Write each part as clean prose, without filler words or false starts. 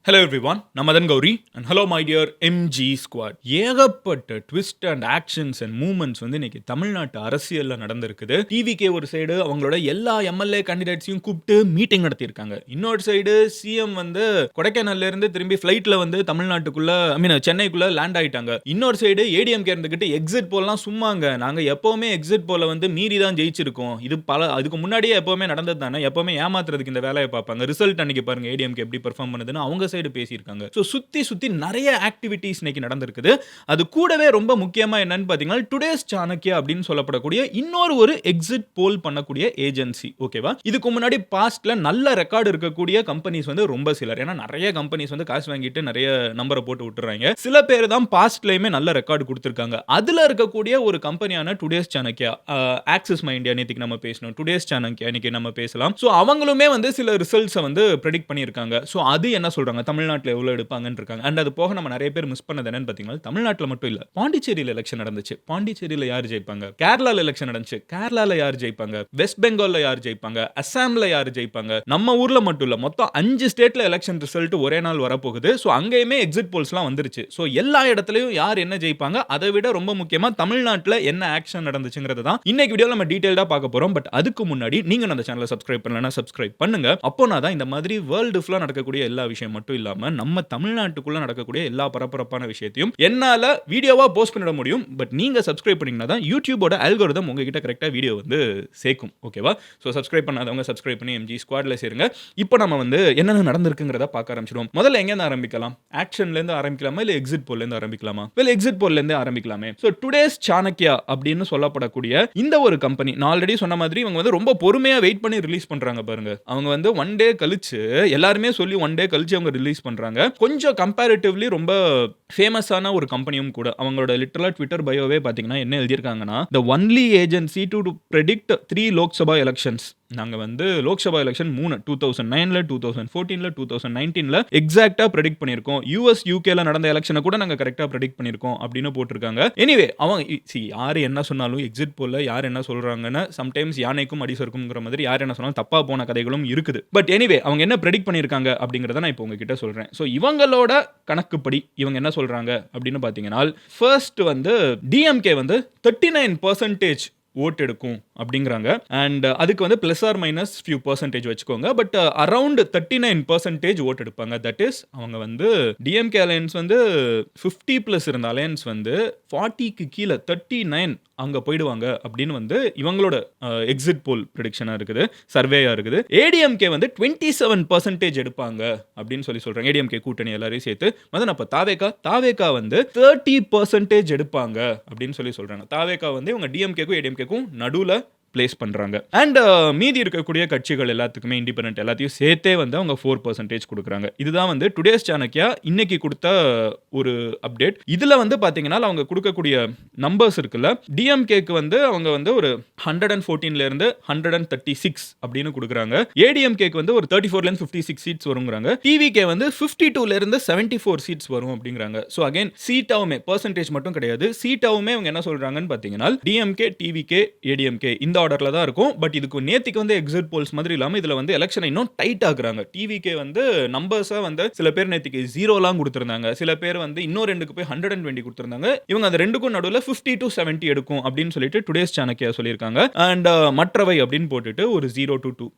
Hello everyone, நான் Madan Gowri and hello my dear MG squad. ஏகப்பட்ட twist and actions and movements வந்து இன்னைக்கு தமிழ்நாட்டு அரசியல்ல நடந்திருக்குது. டிவிகே ஒரு சைடு அவங்களோட எல்லா எம்எல்ஏ கேண்டிடேட்ஸையும் கூப்பிட்டு மீட்டிங் நடத்தியிருக்காங்க. இன்னொரு சைடு சிஎம் வந்து கொடைக்கானல்ல இருந்து திரும்பி ஃபிளைட்ல வந்து தமிழ்நாட்டுக்குள்ள சென்னைக்குள்ள லேண்ட் ஆயிட்டாங்க. இன்னொரு சைடு ஏடிஎம்கே இருந்துகிட்டு எக்ஸிட் போல்லாம் சும்மாங்க, நாங்க எப்பவுமே எக்ஸிட் போல வந்து மீறி தான் ஜெயிச்சிருக்கோம். இது அதுக்கு முன்னாடியே எப்பவுமே நடந்தது தானே, எப்பவுமே ஏமாத்துறதுக்கு இந்த வேலையை பார்ப்பாங்க. ரிசல்ட் அன்னைக்கு பாருங்க ஏடிஎம்கே எப்படி பெர்ஃபார்ம் பண்ணுதுன்னு அவங்க சைடு பேசியிருக்காங்க. ஸோ சுத்தி சுத்தி நிறைய ஆக்டிவிட்டீஸ் இன்னைக்கு நடந்திருக்குது. அது கூடவே ரொம்ப முக்கியமா என்னன்னு பார்த்தீங்கன்னா டுடேஸ் சாணக்யா அப்படின்னு சொல்லப்படக்கூடிய இன்னொரு ஒரு எக்ஸிட் போல் பண்ணக்கூடிய ஏஜென்சி. ஓகேவா, இதுக்கு முன்னாடி பாஸ்ட்ல நல்ல ரெக்கார்டு இருக்கக்கூடிய கம்பெனிஸ் வந்து ரொம்ப சிலர். ஏன்னா நிறைய கம்பெனிஸ் வந்து காசு வாங்கிட்டு நிறைய நம்பரை போட்டு விட்டுறாங்க. சில பேர் தான் பாஸ்ட்லயுமே நல்ல ரெக்கார்டு கொடுத்திருக்காங்க. அதுல இருக்கக்கூடிய ஒரு கம்பெனியான Today's Chanakya, Axis My India நேத்திக்கு நம்ம பேசணும், டுடேஸ் சாணக்யா இன்னைக்கு நம்ம பேசலாம். ஸோ அவங்களுமே வந்து சில ரிசல்ட்ஸை வந்து ப்ரெடிக்ட் பண்ணியிருக்காங்க. ஸோ அது என்ன சொல்றாங்க, தமிழ்நாட்டில் எவ்வளவு எடுப்பாங்கன்னு இருக்காங்க. அண்ட் அது போக நம்ம நிறைய பேர் மிஸ் பண்ணது என்னன்னு பார்த்தீங்கன்னா, தமிழ்நாட்டில் மட்டும் இல்ல, பாண்டிச்சேரியில் எலெக்ஷன் நடந்துச்சு, பாண்டிச்சேரியில் யார் ஜெயிப்பாங்க, கேரளாவில் எலெக்ஷன் நடந்துச்சு, கேரளாவில் யார் ஜெயிப்பாங்க, வெஸ்ட் பெங்கால்ல யார் ஜெயிப்பாங்க, அசாம்ல யார் ஜெயிப்பாங்க, நம்ம ஊர்ல மட்டும் இல்ல மொத்தம் 5 ஸ்டேட்ல எலெக்ஷன் ரிசல்ட் ஒரே நாள் வரப்போகுது. ஸோ அங்கேயுமே எக்ஸிட் போல்ஸ்லாம் வந்துருச்சு. ஸோ எல்லா இடத்துலையும் யார் என்ன ஜெயிப்பாங்க, அதை விட ரொம்ப முக்கியமா தமிழ்நாட்டில் என்ன ஆக்ஷன் நடந்துச்சுங்கிறது தான் இன்னைக்கு வீடியோவில் நம்ம டீடைல்டா பார்க்க போறோம். பட் அதுக்கு முன்னாடி நீங்க அந்த சேனலை சப்ஸ்கிரைப் பண்ணலன்னா சப்ஸ்கிரைப் பண்ணுங்க. அப்போனா தான் இந்த மாதிரி வேர்ல்டு ஃபுல்லா நடக்கக்கூடிய எல்லா விஷயம் மட்டும் இல்லாம நம்ம தமிழ்நாட்டுக்குள்ள நடக்கக்கூடிய எல்லா பரபரப்பான விஷயத்தையும் என்னால வீடியோவா போஸ்ட் பண்ணிட முடியும். பட் நீங்க சப்ஸ்கிரைப் பண்ணீங்கன்னா தான் யூடியூபோட அல்கோரிதம் உங்ககிட்ட கரெக்டா வீடியோ வந்து சேர்க்கும். ஓகேவா, ஸோ சப்ஸ்கிரைப் பண்ணாதவங்க சப்ஸ்கிரைப் பண்ணி எம்ஜி ஸ்குவாட்ல சேருங்க. இப்போ நம்ம வந்து என்னென்ன நடந்திருக்குங்கிறத பார்க்க ஆரம்பிச்சிடுவோம். முதல்ல எங்க இருந்து ஆரம்பிக்கலாம், ஆக்ஷன்ல இருந்து ஆரம்பிக்கலாமா இல்ல எக்ஸிட் போல்ல இருந்து ஆரம்பிக்கலாமா? வெல், எக்ஸிட் போல்ல இருந்து ஆரம்பிக்கலாமே. ஸோ டுடேஸ் சாணக்யா அப்படின்னு சொல்லப்படக்கூடிய இந்த ஒரு கம்பெனி, நான் ஆல்ரெடி சொன்ன மாதிரி இவங்க வந்து ரொம்ப பொறுமையா வெயிட் பண்ணி ரிலீஸ் பண்றாங்க பாருங்க. அவங்க வந்து ஒன் டே கழிச்சு, எல்லாருமே சொல்லி ஒன் டே கழிச்சு அவங்க ரிலீஸ் பண்றாங்க. கொஞ்சம் கம்பேரிட்டிவ்லி ரொம்ப ஃபேமஸான ஒரு கம்பெனியும் கூட. அவங்களோட லிட்டரலா ட்விட்டர் பயோவே பாத்தீங்கன்னா என்ன எழுதியிருக்காங்கன்னா, the only agency to predict 3 Lok Sabha elections. நாங்க வந்து லோக்சபா எலெக்ஷன் 3 2009ல 2014ல 2019ல எக்ஸாக்ட்டா பிரெடிக்ட் பண்ணியிருக்கோம். யூஎஸ் யூகேல நடந்த எலெக்ஷனை கூட நாங்க கரெக்ட்டா பிரெடிக்ட் பண்ணியிருக்கோம் அப்படின்னு போட்டிருக்காங்க. எனிவே அவங்க யார் என்ன சொன்னாலும் எக்ஸிட் போல்ல யார் என்ன சொல்றாங்கன்னு சம்டைம்ஸ் யானைக்கும் அடிசருக்கும்ங்கிற மாதிரி யார் என்ன சொன்னாலும் தப்பா போன கதைகளும் இருக்குது. பட் எனிவே அவங்க என்ன பிரெடிக்ட் பண்ணியிருக்காங்க அப்படிங்கிறத நான் இப்போ உங்ககிட்ட சொல்றேன். ஸோ இவங்களோட கணக்குப்படி இவங்க என்ன சொல்றாங்க அப்படின்னு பார்த்தீங்கன்னா, ஃபர்ஸ்ட் வந்து டிஎம்கே வந்து 39% ஓட் எடுக்கும் அப்படிங்கிறாங்க. அண்ட் அதுக்கு வந்து plus or minus few percentage வச்சுக்கோங்க. பட் அரௌண்ட் 39% ஓட் எடுப்பாங்க. தட் இஸ் அவங்க வந்து டிஎம்கே அலையன்ஸ் வந்து 50 பிளஸ் இருந்த அலையன்ஸ் வந்து 40க்கு கீழே 39 அங்க போயிடுவாங்க அப்படின்னு வந்து இவங்களோட எக்ஸிட் போல் ப்ரெடிக்ஷனா இருக்குது, சர்வேயா இருக்குது. ஏடிஎம்கே வந்து 27% எடுப்பாங்க அப்படின்னு சொல்றாங்க. ஏடிஎம்கே கூட்டணி எல்லாரையும் சேர்த்து மதன், அப்ப தாவேகா வந்து 30% எடுப்பாங்க அப்படின்னு சொல்றாங்க. தாவேகா வந்து இவங்க டிஎம்கேக்கும் ஏடிஎம்கேக்கும் நடுவுல பிளேஸ் பண்றாங்க. அண்ட் மீதி இருக்கக்கூடிய கட்சிகள் எல்லாத்துக்குமே இண்டிபெண்டன்ட் எல்லாத்தையும் சேர்த்தே வந்து அவங்க 4% கொடுக்குறாங்க. இதுதான் வந்து டுடேஸ் சாணக்யா இன்னைக்கு கொடுத்த ஒரு அப்டேட். இதுல வந்து பாத்தீங்கன்னா அவங்க கொடுக்கக்கூடிய நம்பர்ஸ் இருக்குல்ல, டிஎம்கேக்கு வந்து அவங்க வந்து ஒரு 114ல இருந்து 136 அப்படின்னு கொடுக்குறாங்க. ஏடிஎம்கேக்கு வந்து ஒரு 34ல இருந்து 56 சீட்ஸ் வருங்கிறாங்க. டிவிகே வந்து 52ல இருந்து 74 சீட்ஸ் வரும் அப்படிங்கிறாங்க. ஸோ அகைன் சீட்டாவுமே பர்சன்டேஜ் மட்டும் கிடையாது, சீட்டாவுமே அவங்க என்ன சொல்றாங்கன்னு பாத்தீங்கன்னா டிஎம்கே, டிவிகே, ஏடிஎம்கே இந்த ஆர்டர்ல தான் இருக்கும். பட் இதுக்கு நேத்திக்கு வந்து எக்ஸிட் போல்ஸ் மாதிரி இல்லாம இதுல வந்து எலெக்ஷனை இன்னும் டைட் ஆக்குறாங்க. டிவிகே வந்து நம்பர்ஸா வந்து சில பேர் நேத்திக்கு 0லாம் கொடுத்திருந்தாங்க, சில பேர் வந்து இன்னும் ரெண்டுக்கு போய் 120 கொடுத்திருந்தாங்க. இவங்க அந்த ரெண்டுக்கும் நடுவுல 50 to 70 எடுக்கும் அப்படின்னு சொல்லிட்டு டுடேஸ் சாணக்யா சொல்லியிருக்காங்க. அண்ட் மற்றவை அப்படின்னு போட்டுட்டு ஒரு 0 to 2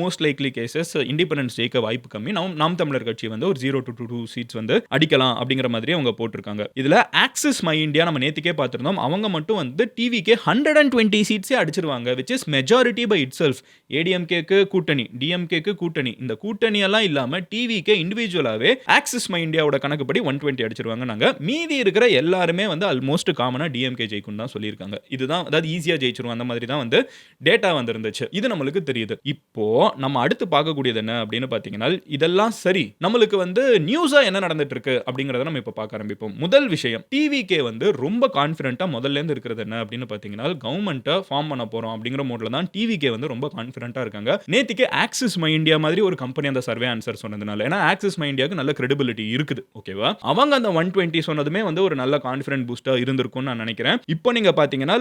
most likely cases independence ஜெயிக்க வாய்ப்பு கம்மி. நாம் தமிழர் கட்சி வந்து ஒரு 0 to 2 சீட்ஸ் வந்து அடிக்கலாம் அப்படிங்கிற மாதிரி அவங்க போட்டிருக்காங்க. இதுல ஆக்சிஸ் மை இந்தியா நம்ம நேத்திக்கே பார்த்திருந்தோம். அவங்க மட்டும் வந்து TVK 120 சீட்ஸே அடிச்சிருவாங்க, which is majority by itself. ஏடிஎம்கேக்கு கூட்டணி, டிஎம்கேக்கு கூட்டணி, இந்த கூட்டணி எல்லாம் இல்லாம டிவிகே இண்டிவிஜுவலாவே ஆக்சிஸ் மை இந்தியாவோட கணக்குப்படி 120 அடிச்சிருவாங்க. நாங்க மீதி இருக்கிற எல்லாருமே வந்து ஆல்மோஸ்ட் காமனா டிஎம்கே ஜெயிக்கும் தான் சொல்லியிருக்காங்க. இதுதான் அதாவது ஈஸியா ஜெயிச்சிருவோம் அந்த மாதிரி தான் வந்து டேட்டா வந்திருந்துச்சு. இது நம்மளுக்கு தெரியுது. இப்போ நம்ம அடுத்து பார்க்கக்கூடியது என்ன அப்படின்னு பாத்தீங்கன்னா, இதெல்லாம் சரி, நம்மளுக்கு வந்து நியூஸா என்ன நடந்துட்டு இருக்கு அப்படிங்கறத நம்ம இப்ப பார்க்க ஆரம்பிப்போம். முதல் விஷயம், டிவிகே வந்து ரொம்ப கான்ஃபிடென்ட்டா முதல்ல இருந்து இருக்கிறது என்ன அப்படின்னு பாத்தீங்கன்னா, கவர்மெண்ட்டை ஃபார்ம் பண்ண போறோம் போறோம் அப்படிங்கிற மோட்ல தான் டிவிகே வந்து ரொம்ப கான்ஃபிடென்ட்டா இருக்காங்க. நேத்திக்கு ஆக்சிஸ் மை இந்தியா மாதிரி ஒரு கம்பெனி அந்த சர்வே ஆன்சர் சொன்னதுனால, ஏன்னா ஆக்சிஸ் மை இந்தியாவுக்கு நல்ல கிரெடிபிலிட்டி இருக்குது. ஓகேவா? அவங்க அந்த 120 சொன்னதுமே வந்து ஒரு நல்ல கான்ஃபிடென்ட் பூஸ்டா இருந்திருக்கும்னு நான் நினைக்கிறேன். இப்போ நீங்க பாத்தீங்கன்னா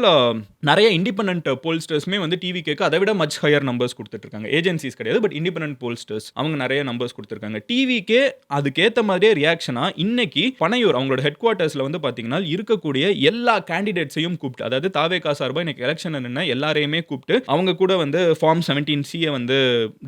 நிறைய இண்டிபெண்டன்ட் போல்ஸ்டர்ஸ்மே வந்து டிவிகேக்கு அதை விட மச் ஹையர் நம்பர்ஸ் கொடுத்துட்டு இருக்காங்க. ஏஜென்சிஸ் கிடையாது, பட் இண்டிபெண்டன்ட் போல்ஸ்டர்ஸ் அவங்க நிறைய நம்பர்ஸ் கொடுத்துருக்காங்க. டிவிகே அதுக்கேத்த மாதிரியே ரியாக்ஷனா இன்னைக்கு பனையூர் அவங்களோட ஹெட் குவார்ட்டர்ஸ்ல வந்து பாத்தீங்கன்னா இருக்கக்கூடிய எல்லா கேண்டிடேட்ஸையும் கூப்பிட்டு, அதாவது தாவேகா சார்பா இன்னைக்கு எலெக்ஷன் நின்ன எல்லாரையுமே கூப்பிட்டு அவங்க கூட வந்து ஃபார்ம் 17C வந்து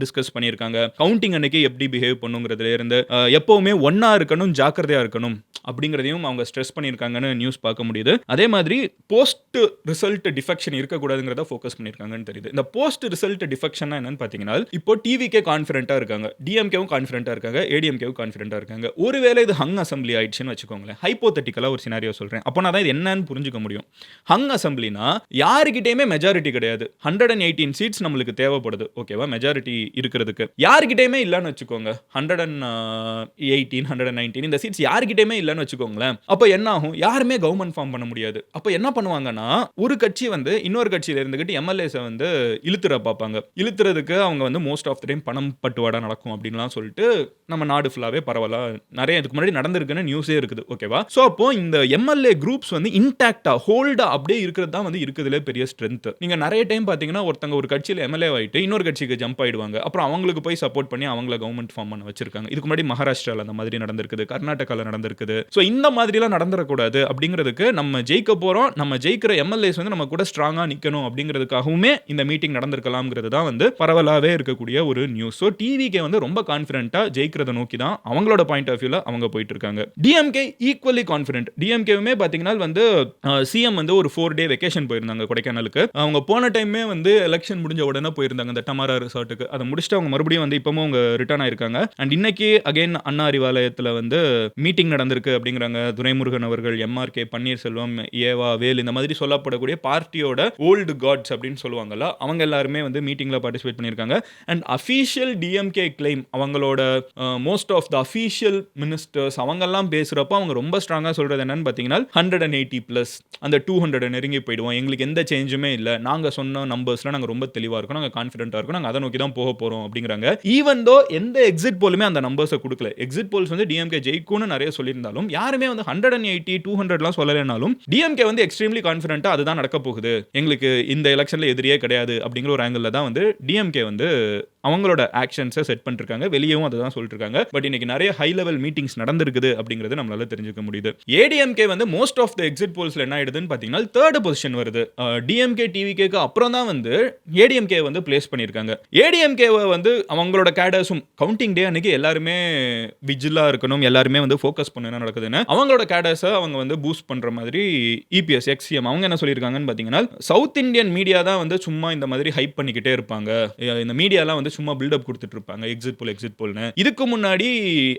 டிஸ்கஸ் பண்ணியிருக்காங்க. கவுண்டிங் அன்னைக்கு எப்படி பிஹேவ் பண்ணுங்கிறதுல இருந்து எப்பவுமே ஒன்னா இருக்கணும், ஜாக்கிரதையா இருக்கணும் அப்படிங்கிறதையும் அவங்க ஸ்ட்ரெஸ் பண்ணியிருக்காங்கன்னு நியூஸ் பார்க்க முடியுது. அதே மாதிரி போஸ்ட் ரிசல்ட் டிஃபெக்ஷன் இருக்கக்கூடாதுங்கிறத ஃபோக்கஸ் பண்ணியிருக்காங்கன்னு தெரியுது. இந்த போஸ்ட் ரிசல்ட் டிஃபெக்ஷன் என்னன்னு பார்த்தீங்கன்னா, இப்போ டிவிகே கான்ஃபிடென்ட்டா இருக்காங்க, டிஎம்கேவும் கான்ஃபிடென்ட்டா இருக்காங்க, ஏடிஎம்கேவும் கான்ஃபிடென்ட்டா இருக்காங்க. ஒருவேளை இது ஹங் அசம்பிளி ஆயிடுச்சுன்னு வச்சுக்கோங்களேன், ஹைப்போதெட்டிக்கலா ஒரு சினாரியோ சொல்றேன், அப்போ நான் தான் இது என்னன்னு புரிஞ்சுக்க முடியும். ஹங் அசம்பிளினா யாருக்கிட்டேயுமே மெஜாரிட்டி கிடையாது, 118 சீட்ஸ் நம்மளுக்கு தேவைப்படுது. ஓகேவா? மெஜாரிட்டி இருக்கிறதுக்கு யாருக்கிட்டேயுமே இல்லைன்னு வச்சுக்கோங்க, 118 119 இந்த சீட்ஸ் யாருக்கிட்டேயுமே இல்லைன்னு வச்சுக்கோங்களேன். அப்போ என்ன ஆகும்? யாருமே கவர்மெண்ட் ஃபார்ம் பண்ண முடியாது. அப்போ என்ன பண்ணுவாங்கன்னா, ஒரு கட்சி வந்து இன்னொரு கட்சியில இருந்துகிட்டு எம்எல்ஏஸை வந்து இழுத்துற பார்ப்பாங்க. இழுத்துறதுக்கு அவங்க வந்து மோஸ்ட் ஆஃப் த டைம் பணம் பட்டுவாடா நடக்கும் அப்படின்லாம் சொல்லிட்டு நம்ம நாடு ஃபுல்லாவே பரவலா நிறைய இதுக்கு முன்னாடி நடந்திருக்குன்னு நியூஸே இருக்குது. ஓகேவா? ஸோ அப்போ இந்த எம்எல்ஏ குரூப்ஸ் வந்து இன்டாக்டா ஹோல்டா அப்படியே இருக்கிறது தான் வந்து இருக்கிறதுல பெரிய ஸ்ட்ரென்த். நீங்க நிறைய டைம் பாத்தீங்கன்னா ஒருத்தங்க ஒரு கட்சியில எம்எல்ஏ ஆயிட்டு இன்னொரு கட்சிக்கு ஜம்ப் ஆயிடுவாங்க. அப்புறம் அவங்களுக்கு போய் சப்போர்ட் பண்ணி அவங்கள கவர்மெண்ட் ஃபார்ம் பண்ண வச்சிருக்காங்க. இதுக்கு முன்னாடி மகாராஷ்டிரால அந்த மாதிரி நடந்திருக்குது, கர்நாடகால நடந்திருக்குது. ஸோ இந்த மாதிரிலாம் நடந்துடக்கூடாது அப்படிங்கிறதுக்கு நம்ம ஜெயிக்க போறோம், நம்ம ஜெயிக்கிற எம்எல்ஏஸ் வந்து நம்ம கூட ஸ்ட்ராங்கா நிக்கணும் அப்படிங்கிறதுக்காகவுமே இந்த மீட்டிங் நடந்திருக்கலாம்ங்கிறது தான் வந்து பரவலாவே இருக்கக்கூடிய ஒரு நியூஸ். ஸோ டிவிகே வந்து ரொம்ப கான்ஃபிடென்ட்டா ஜெயிக்கிறத நோக்கி தான் அவங்களோட பாயிண்ட் ஆஃப் வியூல அவங்க போயிட்டு இருக்காங்க. DMK equally confident. டிஎம்கேவுமே பாத்தீங்கன்னா வந்து சிஎம் வந்து ஒரு 4 டே வெக்கேஷன் போயிருந்தாங்க கொடைக்கானலுக்கு. அவங்க போன டைமே வந்து எலெக்ஷன் முடிஞ்ச உடனே போயிருந்தாங்க அந்த டமாரா ரிசார்ட்டுக்கு. அதை முடிச்சுட்டு அவங்க மறுபடியும் வந்து இப்பவும் அவங்க ரிட்டர்ன் ஆயிருக்காங்க. அண்ட் இன்னைக்கு அகைன் அண்ணா அறிவாலயத்தில் வந்து மீட்டிங் நடந்திருக்கு அப்படிங்கிறாங்க. துரைமுருகன் அவர்கள், எம்ஆர்கே, பன்னீர்செல்வம், ஏவா, வேல் இந்த மாதிரி சொல்லப்படக்கூடிய பார்ட்டியோட ஓல்டு காட்ஸ் அப்படின்னு சொல்லுவாங்கல்ல, அவங்க எல்லாருமே வந்து மீட்டிங்ல பார்ட்டிசிபேட் பண்ணியிருக்காங்க. அண்ட் அஃபீஷியல் டிஎம்கே கிளைம், அவங்களோட most of the official ministers அவங்கெல்லாம் பேசுறப்ப அவங்க ரொம்ப ஸ்ட்ராங்கா சொல்றது என்னன்னு பார்த்தீங்கன்னா 180 பிளஸ் அந்த 200 நெருங்கி போயிடுவோம், எங்களுக்கு எந்த சேஞ்சுமே இல்லை, நாங்க சொன்ன நம்பர்ஸ்ல நாங்க ரொம்ப தெளிவா இருக்கோம், நாங்க கான்ஃபிடென்ட்டா இருக்கோம், நாங்க அதை நோக்கி தான் போக போறோம் அப்படிங்கிறாங்க. ஈவன் தோ எந்த எக்ஸிட் போலுமே அந்த நம்பர்ஸை கொடுக்கல. எக்ஸிட் போல்ஸ் வந்து டிஎம்கே ஜெயிக்கும்னு நிறைய சொல்லியிருந்தாலும் யாருமே வந்து 180 200 சொல்லலைனாலும் டிஎம்கே வந்து எக்ஸ்ட்ரீம்லி கான்ஃபிடென்ட்டா அதுதான் நடக்க போகுது, எங்களுக்கு இந்த எலெக்ஷன்ல எதிரியே கிடையாது அப்படிங்கிற ஒரு ஆங்கிள் தான் வந்து டிஎம்கே வந்து அவங்களோட ஆக்ஷன்ஸை செட் பண்ணிருக்காங்க. வெளியவும் அதை தான் சொல்லிட்டு இருக்காங்க. பட் இன்னைக்கு நிறைய ஹை லெவல் மீட்டிங்ஸ் நடந்திருக்குது அப்படிங்கிறது நம்மளால தெரிஞ்சுக்க முடியுது. ஏடிஎம்கே வந்து மோஸ்ட் ஆஃப் த எக்ஸிட் போல்ஸ்ல என்ன ஆயிடுதுன்னு பாத்தீங்கன்னா 3rd பொசிஷன் வருது. டிஎம்கே டிவிகேக்கு அப்புறம் தான் வந்து ஏடிஎம்கே வந்து பிளேஸ் பண்ணிருக்காங்க. ஏடிஎம்கேவை வந்து அவங்களோட கேடர்ஸும் கவுண்டிங் டே அன்னைக்கு எல்லாருமே விஜிலா இருக்கணும், எல்லாருமே வந்து ஃபோக்கஸ் பண்ண என்ன நடக்குதுன்னு அவங்களோட கேடர்ஸை அவங்க வந்து பூஸ்ட் பண்ற மாதிரி இபிஎஸ் எக்ஸ்சிஎம் அவங்க என்ன சொல்லியிருக்காங்கன்னு பாத்தீங்கன்னா, சவுத் இந்தியன் மீடியா தான் வந்து சும்மா இந்த மாதிரி ஹைப் பண்ணிக்கிட்டே இருப்பாங்க, இந்த மீடியாலாம் வந்து சும்மா பில்டப் கொடுத்துட்டு இருப்பாங்க எக்ஸிட் போல்னு. இதுக்கு முன்னாடி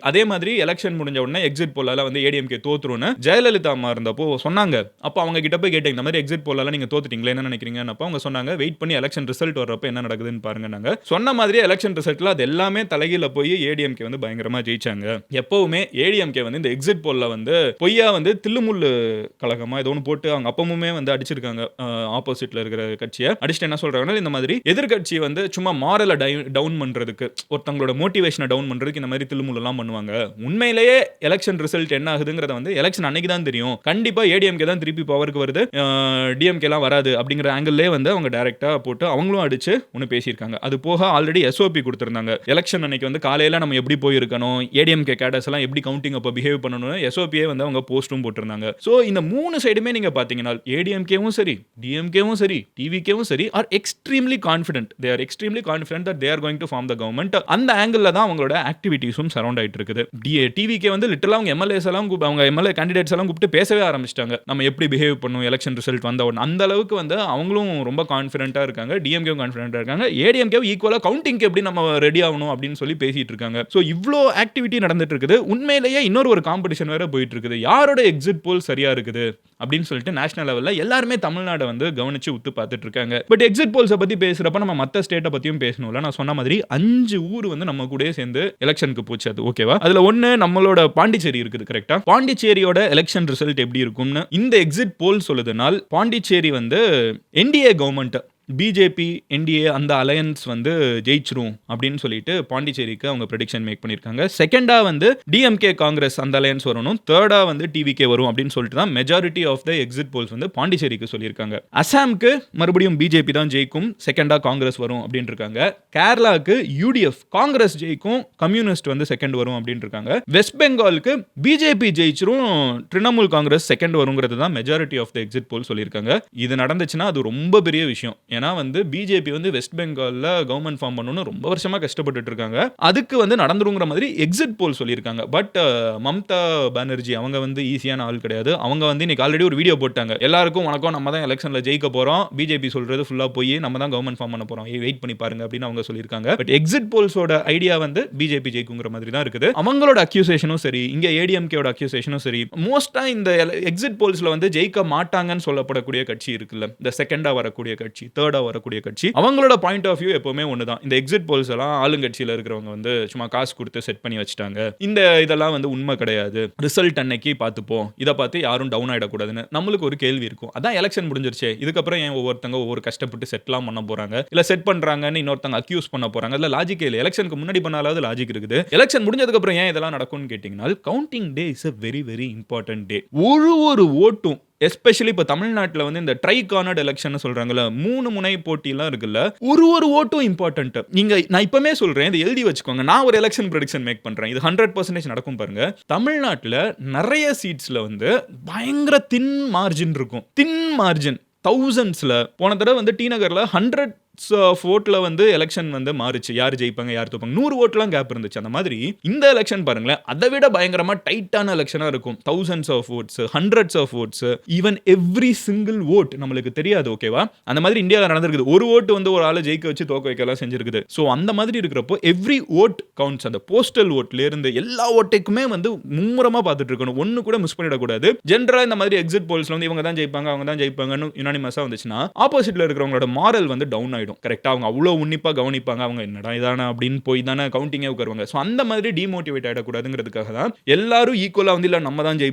அதே மாதிரி எலெக்ஷன் முடிஞ்ச உடனே எக்ஸிட் போலால வந்து ஏடிஎம்கே தோத்துருன்னு ஜெயலலிதா அம்மா இருந்தப்போ சொன்னாங்க. அப்போ அவங்க கிட்ட போய் கேட்டேன், இந்த மாதிரி எக்ஸிட் போலால நீங்க தோத்துட்டீங்களே, என்ன நினைக்கிறீங்கன்னு. அப்போ அவங்க சொன்னாங்க, வெயிட் பண்ணி எலெக்ஷன் ரிசல்ட் வரப்ப என்ன நடக்குதுன்னு பாருங்க. நாங்க சொன்ன மாதிரி எலெக்ஷன் ரிசல்ட்ல அது எல்லாமே தலைகீழ போய் ஏடிஎம்கே வந்து பயங்கரமா ஜெயிச்சாங்க. எப்பவுமே ஏடிஎம்கே வந்து இந்த எக்ஸிட் போல்ல வந்து பொய்யா வந்து தில்லுமுள்ளு கழகமா ஏதோ ஒன்று போட்டு அவங்க அப்பமுமே வந்து அடிச்சிருக்காங்க. ஆப்போசிட்ல இருக்கிற கட்சியை அடிச்சுட்டு என்ன சொல்றாங்கன்னா, இந்த மாதிரி எதிர்கட்சி வந்து சும்மா மாரல டவுன் பண்றதுக்கு, ஒருத்தங்களோட மோட்டிவேஷனை டவுன் பண்றதுக்கு இந்த மாதிரி தில்லுமுள்ளெல்லாம் பண்ணுவாங்க. உண்மையிலேயே எலெக்ஷன் ரிசல்ட் என்ன ஆகுதுங்கிறத வந்து எலெக்ஷன் அன்னைக்கு தான் தெரியும். கண்டிப்பா ஏடிஎம்கே தான் திருப்பி பவருக்கு வருது, டிஎம்கே எல்லாம் வராது அப்படிங்கிற ஆங்கிள்லே வந்து அவங்க டைரக்டா போட்டு அவங்களும் அடிச்சு ஒன்று பேசியிருக்காங்க. அது போக ஆல்ரெடி எஸ்ஓபி கொடுத்திருந்தாங்க. எலெக்ஷன் அன்னைக்கு வந்து காலையில நம்ம எப்படி போயிருக்கணும், ஏடிஎம்கே கேடர்ஸ் எல்லாம் எப்படி கவுண்டிங் அப்போ பிஹேவ் பண்ணணும்னு எஸ்ஓபியே வந்து அவங்க போஸ்டும் போட்டிருந்தாங்க. ஸோ இந்த 3 சைடுமே நீங்க பாத்தீங்கன்னா ஏடிஎம்கேவும் சரி, டிஎம்கேவும் சரி, டிவிகேவும் சரி are extremely confident. They are extremely confident that they are going to form the government. அந்த ஆங்கிள் தான் அவங்களோட ஆக்டிவிட்டீஸும் சரௌண்ட் ஆயிட்டு இருக்குது. டிவிகே வந்து லிட்டரலா அவங்க எம்எல்ஏஸ் எல்லாம் அவங்க எம்எல்ஏ கேண்டிடேட்ஸ் எல்லாம் கூப்பிட்டு பேசவே ஆரம்பிச்சிட்டாங்க. நம்ம எப்படி பிஹேவ் பண்ணும் எலெக்ஷன் ரிசல்ட் வந்த உடனே. அந்த அளவுக்கு வந்து அவங்களும் ரொம்ப கான்ஃபிடென்ட்டா இருக்காங்க, டிஎம்கேவும் கான்ஃபிடென்ட்டா இருக்காங்க, ஏடிஎம்கேவும் ஈக்குவலா கவுண்டிங்க்கு எப்படி நம்ம ரெடி ஆகணும் அப்படின்னு சொல்லி பேசிட்டு இருக்காங்க. ஸோ இவ்வளோ ஆக்டிவிட்டி நடந்துட்டு இருக்குது. உண்மையிலேயே இன்னொரு ஒரு காம்படிஷன் வேற போயிட்டு இருக்குது, யாரோட எக்ஸிட் போல் சரியா இருக்குது அப்படின்னு சொல்லிட்டு நேஷனல் லெவல்ல எல்லாருமே தமிழ்நாடு வந்து கவனிச்சு உத்து பார்த்துட்டு இருக்காங்க. பட் எக்ஸிட் போல்ஸை பத்தி பேசுறப்ப நம்ம மற்ற ஸ்டேட்டை பத்தியும் பேசணும்ல. நான் சொன்ன மாதிரி 5 ஊர் வந்து நம்ம கூட சேர்ந்து எலெக்ஷனுக்கு போச்சு. அது ஓகேவா? அதுல ஒண்ணு நம்மளோட பாண்டிச்சேரி இருக்குது. கரெக்டா? பாண்டிச்சேரியோட எலெக்ஷன் ரிசல்ட் எப்படி இருக்கும்னு இந்த எக்ஸிட் போல் சொல்லுதுனால், பாண்டிச்சேரி வந்து என்டிஏ கவர்மெண்ட் பிஜேபி என்டிஏ அந்த அலையன்ஸ் வந்து ஜெயிச்சிரும் அப்படின்னு சொல்லிட்டு பாண்டிச்சேரிக்கு அவங்க ப்ரெடிக்ஷன் மேக் பண்ணியிருக்காங்க. செகண்டா வந்து டிஎம்கே காங்கிரஸ் அந்த அலையன்ஸ் வரணும், தேர்டா வந்து டிவிகே வரும் அப்படின்னு சொல்லிட்டு தான் majority of the exit polls வந்து பாண்டிச்சேரிக்கு சொல்லியிருக்காங்க. அசாம்க்கு மறுபடியும் பிஜேபி தான் ஜெயிக்கும், செகண்டா காங்கிரஸ் வரும் அப்படின்னு இருக்காங்க. கேரளாக்கு யூடிஎஃப் காங்கிரஸ் ஜெயிக்கும், கம்யூனிஸ்ட் வந்து செகண்ட் வரும் அப்படின்னு இருக்காங்க. வெஸ்ட் பெங்காலுக்கு பிஜேபி ஜெயிச்சிரும், திரிணாமுல் காங்கிரஸ் செகண்ட் வருங்கிறது தான் majority of the exit poll சொல்லியிருக்காங்க. இது நடந்துச்சுன்னா அது ரொம்ப பெரிய விஷயம். ஏன்னா வந்து பிஜேபி வந்து வெஸ்ட் பெங்கால்ல கவர்மெண்ட் ஃபார்ம் பண்ணணும்னு ரொம்ப வருஷமா கஷ்டப்பட்டுட்டு இருக்காங்க. அதுக்கு வந்து நடந்துருங்கிற மாதிரி எக்ஸிட் போல் சொல்லியிருக்காங்க. பட் மம்தா பானர்ஜி அவங்க வந்து ஈஸியான ஆள் கிடையாது. அவங்க வந்து இன்னைக்கு ஆல்ரெடி ஒரு வீடியோ போட்டாங்க, எல்லாருக்கும் வணக்கம், நம்ம தான் எலெக்ஷன்ல ஜெயிக்க போறோம், பிஜேபி சொல்றது ஃபுல்லா போய் நம்ம தான் கவர்மெண்ட் ஃபார்ம் பண்ண போறோம், வெயிட் பண்ணி பாருங்க அப்படின்னு அவங்க சொல்லியிருக்காங்க. பட் எக்ஸிட் போல்ஸோட ஐடியா வந்து பிஜேபி ஜெயிக்குங்கிற மாதிரி தான் இருக்குது. அவங்களோட அக்யூசேஷனும் சரி, இங்க ஏடிஎம்கேவோட அக்யூசேஷனும் சரி, மோஸ்டா இந்த எக்ஸிட் போல்ஸ்ல வந்து ஜெயிக்க மாட்டாங்கன்னு சொல்லப்படக்கூடிய கட்சி இருக்குல்ல, இந்த செகண்டா வரக்கூடிய கட்சி, தேர்டா வரக்கூடிய கட்சி, அவங்களோட பாயிண்ட் ஆஃப் வியூ எப்பவுமே ஒண்ணுதான். இந்த எக்ஸிட் போல்ஸ் எல்லாம் ஆளுங்கட்சியில இருக்கிறவங்க வந்து சும்மா காசு கொடுத்து செட் பண்ணி வச்சுட்டாங்க, இந்த இதெல்லாம் வந்து உண்மை கிடையாது, ரிசல்ட் அன்னைக்கு பார்த்துப்போம், இதை பார்த்து யாரும் டவுன் ஆயிடக்கூடாதுன்னு நம்மளுக்கு ஒரு கேள்வி இருக்கும். அதான் எலெக்ஷன் முடிஞ்சிருச்சே, இதுக்கப்புறம் ஏன் ஒவ்வொருத்தங்க ஒவ்வொரு கஷ்டப்பட்டு செட்லாம் பண்ண போறாங்க, இல்ல செட் பண்றாங்கன்னு இன்னொருத்தங்க அக்யூஸ் பண்ண போறாங்க, இல்ல லாஜிக்கே இல்லை. எலெக்ஷனுக்கு முன்னாடி பண்ணாலாவது லாஜிக் இருக்குது, எலெக்ஷன் முடிஞ்சதுக்கு அப்புறம் ஏன் இதெல்லாம் நடக்கும்னு கேட்டீங்கன்னா, counting day is a very very important day. ஒரு ஓட்டும் எஸ்பெஷலி இப்போ தமிழ்நாட்டில் வந்து இந்த ட்ரை கார்னர்ட் எலெக்ஷன் சொல்றாங்கல்ல, 3 முனை போட்டிலாம் இருக்குல்ல, ஒரு ஓட்டும் இம்பார்ட்டன்ட். நான் இப்பமே சொல்றேன், இதை எழுதி வச்சுக்கோங்க. நான் ஒரு எலெக்ஷன் ப்ரெடிக்ஷன் மேக் பண்றேன், இது 100% நடக்கும் பாருங்க. தமிழ்நாட்டில் நிறைய சீட்ஸ்ல வந்து பயங்கர தின் மார்ஜின் இருக்கும், தின் மார்ஜின் தௌசண்ட்ஸ்ல. போன தடவை வந்து டி நகர்ல 100 ஓட்ல வந்து எலெக்ஷன் வந்து மாறுச்சு, யார் ஜெயிப்பாங்க யார் தோப்பாங்க, 100 ஓட்லாம் கேப் இருந்துச்சு. அந்த மாதிரி இந்த எலெக்ஷன் பாருங்களேன், அதை விட பயங்கரமா டைட்டான எலெக்ஷனா இருக்கும். thousands of votes, hundreds of votes, even every single vote நம்மளுக்கு தெரியாது. ஓகேவா? அந்த மாதிரி இந்தியாவில் நடந்திருக்குது. ஒரு ஓட்டு வந்து ஒரு ஆளை ஜெயிக்க வச்சு தோக்க வைக்கலாம் செஞ்சிருக்குது. ஸோ அந்த மாதிரி இருக்கிறப்போ எவ்ரி ஓட் கவுண்ட்ஸ். அந்த போஸ்டல் ஓட்ல இருந்து எல்லா ஓட்டைக்குமே வந்து மும்முரமா பார்த்துட்டு இருக்கணும், ஒன்னு கூட மிஸ் பண்ணிடக்கூடாது. ஜென்ரலா இந்த மாதிரி எக்ஸிட் போல்ஸ்ல வந்து இவங்க தான் ஜெயிப்பாங்க அவங்க தான் ஜெயிப்பாங்கன்னு யுனானிமஸா வந்துச்சுன்னா ஆப்போசிட்ல இருக்கிறவங்களோட மாரல் வந்து டவுன் ஆயிடும். கரெக்ட்டா? அவங்க அவ்வளோ உன்னிப்பா கவனிப்பாங்க, அவங்க என்னடா இதானா அப்படின்னு போய் தானே கவுண்டிங்கே உட்காருவாங்க. ஸோ அந்த மாதிரி டிமோட்டிவேட் ஆகிடக்கூடாதுங்கிறதுக்காக தான் எல்லாரும் ஈக்குவலாக வந்து இல்லை நம்ம தான்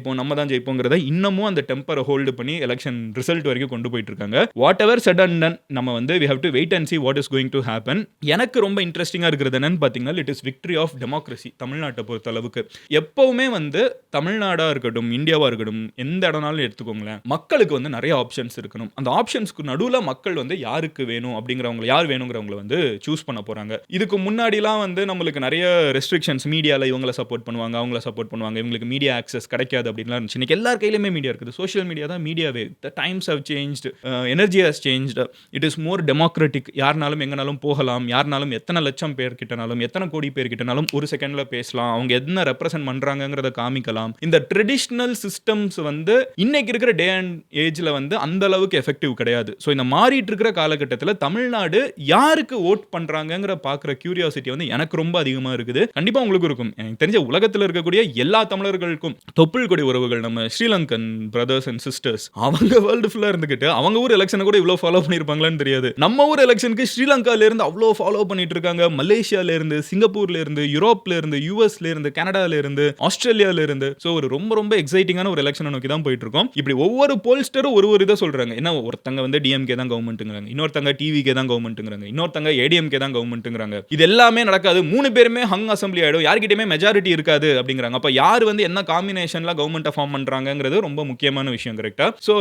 ஜெயிப்போங்கிறத இன்னமும் அந்த டெம்பரை ஹோல்டு பண்ணி எலெக்ஷன் ரிசல்ட் வரைக்கும் கொண்டு போயிட்டு இருக்காங்க. What ever said and ton, நம்ம வந்து we have to wait and see what is going to happen. எனக்கு ரொம்ப இன்ட்ரெஸ்டிங்காக இருக்கிறது என்னன்னு பார்த்தீங்கன்னா, it is victory of democracy. தமிழ்நாட்டை பொறுத்த அளவுக்கு எப்பவுமே வந்து தமிழ்நாடா இருக்கட்டும் இந்தியாவா இருக்கட்டும் எந்த இடம்னாலும் எடுத்துக்கோங்களேன், மக்களுக்கு வந்து நிறைய ஆப்ஷன்ஸ் இருக்கணும். அந்த ஆப்ஷன்ஸ்க்கு நடுவில் மக்கள் வந்து யாருக்கு வேணும் அப்படிங்கிறவங்க யார் வேணுங்கிறவங்களை வந்து சூஸ் பண்ண போறாங்க. இதுக்கு முன்னாடிலாம் வந்து நம்மளுக்கு நிறைய ரெஸ்ட்ரிக்ஷன்ஸ், மீடியால இவங்களை சப்போர்ட் பண்ணுவாங்க அவங்கள சப்போர்ட் பண்ணுவாங்க, இவங்களுக்கு மீடியா ஆக்சஸ் கிடைக்காது அப்படின்லாம் இருந்துச்சு. இன்னைக்கு எல்லார் கையிலுமே மீடியா இருக்குது, சோஷியல் மீடியா தான் மீடியாவே. The times have changed, energy has changed, it is more democratic. யாருனாலும் எங்கனாலும் போகலாம், யாருனாலும் எத்தனை லட்சம் பேர் கிட்டனாலும் எத்தனை கோடி பேர் கிட்டனாலும் ஒரு செகண்ட்ல பேசலாம், அவங்க என்ன ரெப்ரசென்ட் பண்றாங்கிறத காமிக்கலாம். இந்த ட்ரெடிஷ்னல் சிஸ்டம்ஸ் வந்து இன்னைக்கு இருக்கிற டே அண்ட் ஏஜ்ல வந்து அந்த அளவுக்கு எஃபெக்டிவ் கிடையாது. ஸோ இந்த மாறிட்டு இருக்கிற காலகட்டத்தில் தமிழ்நாடு யாருக்கு ஓட் பண்றாங்கங்கிற பார்க்குற கியூரியாசிட்டி வந்து எனக்கு ரொம்ப அதிகமாக இருக்குது. கண்டிப்பா உங்களுக்கு இருக்கும். எனக்கு தெரிஞ்ச உலகத்தில் இருக்கக்கூடிய எல்லா தமிழர்களுக்கும் தொப்புள் கொடி உறவுகள் நம்ம ஸ்ரீலங்கன் பிரதர்ஸ் அண்ட் சிஸ்டர்ஸ், அவங்க வேர்ல்டு ஃபுல்லா இருந்துகிட்டு அவங்க ஊர் எலெக்ஷனை கூட இவ்வளோ ஃபாலோ பண்ணியிருப்பாங்களான்னு தெரியாது. நம்ம ஊர் எலெக்ஷனுக்கு ஸ்ரீலங்கால இருந்து அவ்வளோ ஃபாலோ பண்ணிட்டு இருக்காங்க, மலேசியால இருந்து, சிங்கப்பூர்ல இருந்து, யூரோப்ல இருந்து, யூஎஸ்ல இருந்து, கனடால இருந்து, ஆஸ்திரேலியால இருந்து. ஸோ ஒரு ரொம்ப எக்ஸைட்டிங்கான ஒரு எலெக்ஷனை நோக்கி தான் போயிட்டு இருக்கோம். இப்படி ஒவ்வொரு போல்ஸ்டரும் ஒரு இதை சொல்றாங்க. என்ன ஒருத்தங்க வந்து டிஎம்கே தான் கவர்மெண்ட்டுங்கிறாங்க, இன்னொருத்தங்க டிவிகே தான் கவர்மெண்ட்டுங்கிறாங்க, இன்னொருத்தங்க ஏடிஎம்கே தான் கவர்மெண்ட்டுங்கிறாங்க. இது எல்லாமே நடக்காது, 3 பேருமே ஹங் அசெம்பிளி ஆயிடும், யார்கிட்டயுமே மெஜாரிட்டி இருக்காது அப்படிங்கிறாங்க. அப்ப யார் வந்து என்ன காம்பினேஷன்ல கவர்மெண்ட்டை ஃபார்ம் பண்றாங்கங்கிறது ரொம்ப முக்கியமான விஷயம். கரெக்ட்டா? ஸோ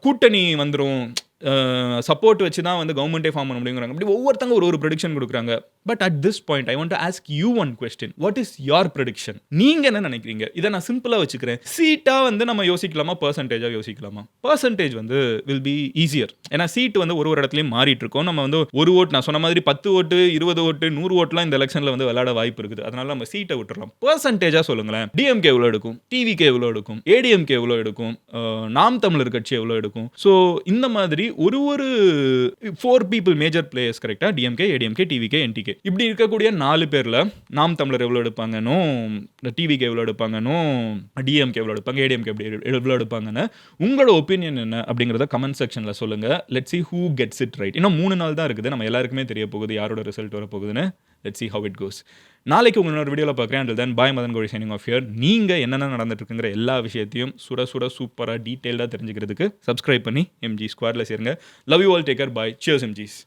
கூட்டணி வந்துரும், சப்போர்ட் வச்சு தான் வந்து கவர்மெண்ட்டே ஃபார்ம் பண்ண முடியுங்கிறாங்க. அப்படி ஒவ்வொருத்தங்க ஒரு ப்ரெடிக்ஷன் கொடுக்குறாங்க. But at this point I want to ask you one question. What is your prediction? நீங்க என்ன நினைக்கிறீங்க? இதை நான் சிம்பிளா வச்சுக்கிறேன். சீட்டா வந்து நம்ம யோசிக்கலாமா, பெர்சன்டேஜா யோசிக்கலாமா? பெர்சன்டேஜ் வந்து வில் பி ஈஸியர். ஏன்னா சீட் வந்து ஒரு இடத்துலையும் மாறிட்டு இருக்கோம். நம்ம வந்து ஒரு ஓட், நான் சொன்ன மாதிரி 10 ஓட்டு 20 ஓட்டு 100 ஓட்டுலாம் இந்த எலெக்ஷன்ல வந்து விளையாட வாய்ப்பு இருக்குது. அதனால நம்ம சீட்டை விட்டுறலாம். பெர்சன்டேஜா சொல்லுங்களேன். டிஎம்கே எவ்வளோ எடுக்கும், டிவிகே எவ்வளோ எடுக்கும், ஏடிஎம்கே எவ்வளோ எடுக்கும், நாம் தமிழர் கட்சி எவ்வளோ எடுக்கும்? ஸோ இந்த மாதிரி ஒரு 4 பீப்புள் மேஜர் பிளேயர்ஸ், கரெக்டா? டிஎம்கே, ஏடிஎம்கே, டிவிகே, என்டிகே, இப்படி இருக்கக்கூடிய 4 பேர்ல நாம் தமிழர் எவ்வளவு எடுப்பாங்கன்னு, டிவிகே எவ்வளவு எடுப்பாங்கன்னு, டிஎம்கே எவ்வளவு எடுப்பாங்க, ஏடிஎம்கே எவ்வளவு எடுப்பாங்கன்னு உங்களோட ஒப்பீனியன் என்ன அப்படிங்கறத கமெண்ட் செக்ஷன்ல சொல்லுங்க. Let's see who gets it right. இன்னும் 3 நாள் தான் இருக்குது, நம்ம எல்லாருக்குமே தெரிய போகுது யாரோட ரிசல்ட் வர போகுதுன்னு. Let's see how it goes. நாளைக்கு உங்க இன்னொரு வீடியோவில் பார்க்குறேன். until then bye Madan Gowri signing off here. நீங்கள் என்னென்ன நடந்துட்டு இருக்குங்கிற எல்லா விஷயத்தையும் சுட சுட சூப்பராக டீட்டெயிலாக தெரிஞ்சுக்கிறதுக்கு சப்ஸ்கிரைப் பண்ணி எம்ஜி ஸ்குவாடில் சேருங்க. Love you all, take care, bye, cheers எம்ஜிஸ்.